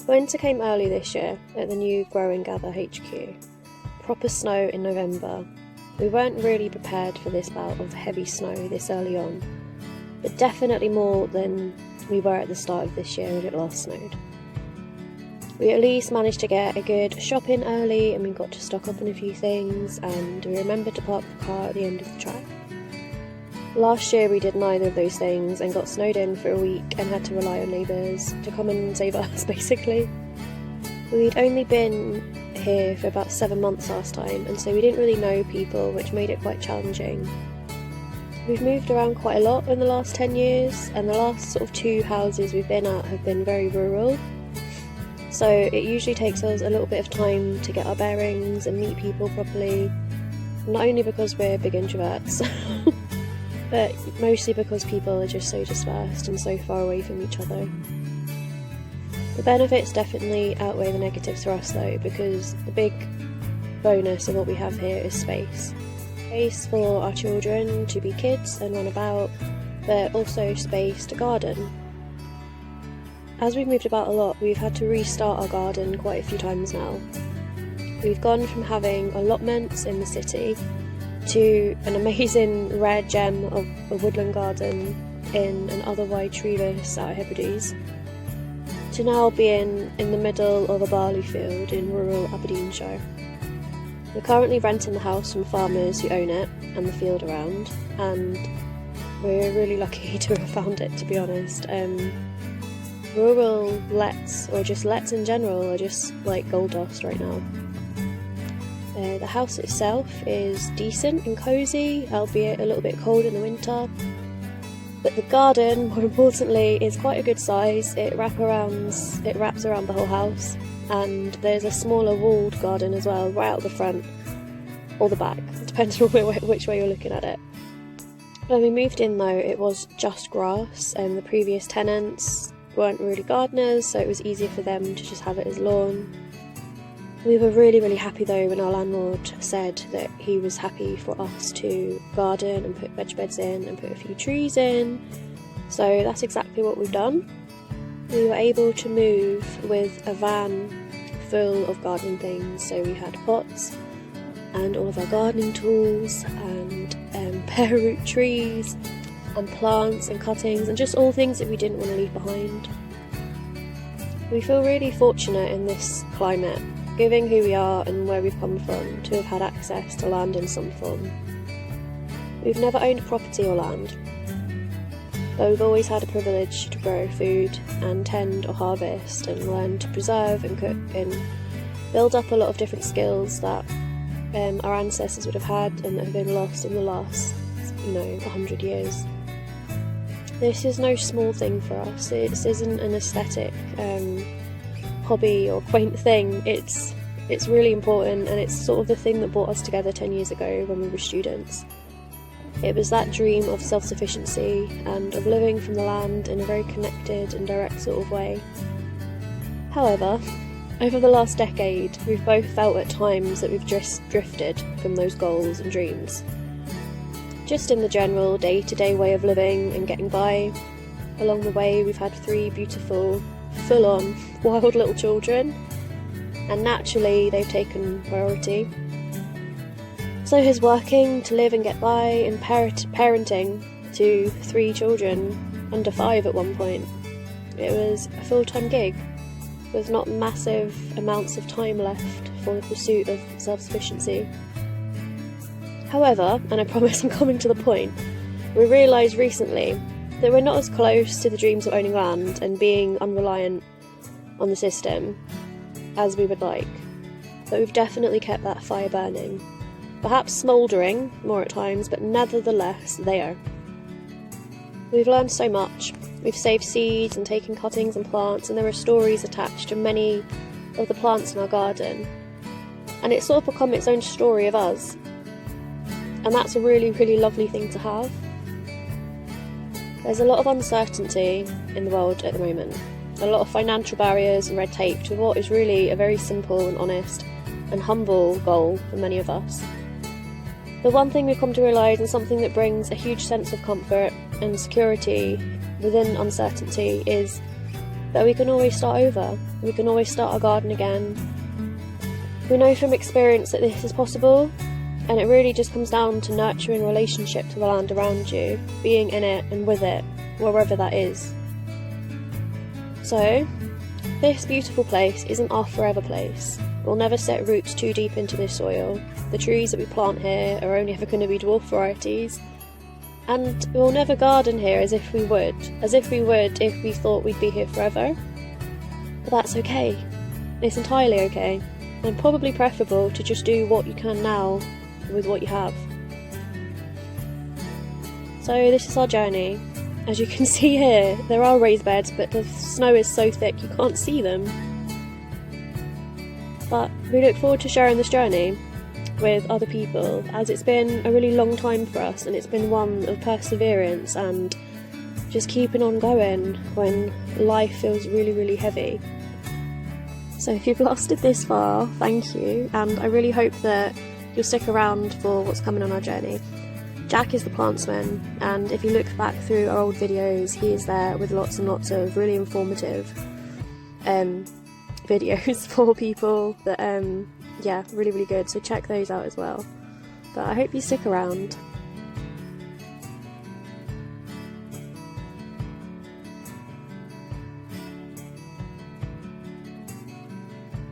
Winter came early this year at the new Grow and Gather HQ. Proper snow in November. We weren't really prepared for this bout of heavy snow this early on, but definitely more than we were at the start of this year when it last snowed. We at least managed to get a good shop in early, and we got to stock up on a few things, and we remembered to park the car at the end of the track. Last year we did neither of those things and got snowed in for a week and had to rely on neighbours to come and save us, basically. We'd only been here for about 7 months last time, and so we didn't really know people, which made it quite challenging. We've moved around quite a lot in the last 10 years, and the last sort of 2 houses we've been at have been very rural. So it usually takes us a little bit of time to get our bearings and meet people properly, not only because we're big introverts, but mostly because people are just so dispersed and so far away from each other. The benefits definitely outweigh the negatives for us though, because the big bonus of what we have here is space. Space for our children to be kids and run about, but also space to garden. As we've moved about a lot, we've had to restart our garden quite a few times now. We've gone from having allotments in the city to an amazing rare gem of a woodland garden in an otherwise treeless Outer Hebrides, to now being in the middle of a barley field in rural Aberdeenshire. We're currently renting the house from farmers who own it and the field around, and we're really lucky to have found it, to be honest. Rural lets, or just lets in general, are just like gold dust right now. The house itself is decent and cosy, albeit a little bit cold in the winter. But the garden, more importantly, is quite a good size. It wraps around the whole house, and there's a smaller walled garden as well, right out the front, or the back, depending on which way you're looking at it. When we moved in though, it was just grass, and the previous tenants weren't really gardeners, so it was easier for them to just have it as lawn. We were really happy though when our landlord said that he was happy for us to garden and put veg beds in and put a few trees in. So that's exactly what we've done. We were able to move with a van full of gardening things, so we had pots and all of our gardening tools and bare root trees and plants and cuttings and just all things that we didn't want to leave behind. We feel really fortunate in this climate, given who we are and where we've come from, to have had access to land in some form. We've never owned property or land, but we've always had a privilege to grow food and tend or harvest and learn to preserve and cook and build up a lot of different skills that our ancestors would have had and that have been lost in the last, 100 years. This is no small thing for us. This isn't an aesthetic hobby or quaint thing. It's really important, and it's sort of the thing that brought us together 10 years ago when we were students. It was that dream of self-sufficiency and of living from the land in a very connected and direct sort of way. However, over the last decade, we've both felt at times that we've just drifted from those goals and dreams. Just in the general day-to-day way of living and getting by. Along the way, we've had 3 beautiful, full-on, wild little children, and naturally they've taken priority. So has working to live and get by, and parenting to 3 children, under 5 at one point. It was a full-time gig, with not massive amounts of time left for the pursuit of self-sufficiency. However, and I promise I'm coming to the point, we realised recently that we're not as close to the dreams of owning land and being unreliant on the system as we would like, but we've definitely kept that fire burning. Perhaps smouldering more at times, but nevertheless there. We've learned so much. We've saved seeds and taken cuttings and plants, and there are stories attached to many of the plants in our garden, and it's sort of become its own story of us, and that's a really lovely thing to have. There's a lot of uncertainty in the world at the moment, a lot of financial barriers and red tape to what is really a very simple and honest and humble goal for many of us. The one thing we've come to realise, and something that brings a huge sense of comfort and security within uncertainty, is but we can always start over. We can always start our garden again. We know from experience that this is possible, and it really just comes down to nurturing a relationship to the land around you, being in it and with it, wherever that is. So, this beautiful place isn't our forever place. We'll never set roots too deep into this soil. The trees that we plant here are only ever going to be dwarf varieties. And we'll never garden here as if we would if we thought we'd be here forever. But that's okay. It's entirely okay. And probably preferable to just do what you can now with what you have. So this is our journey. As you can see here, there are raised beds, but the snow is so thick you can't see them. But we look forward to sharing this journey with other people, as it's been a really long time for us, and it's been one of perseverance and just keeping on going when life feels really, really heavy. So if you've lasted this far, thank you, and I really hope that you'll stick around for what's coming on our journey. Jack is the plantsman, and if you look back through our old videos, he is there with lots and lots of really informative videos for people that yeah, really, really good, so check those out as well. But I hope you stick around.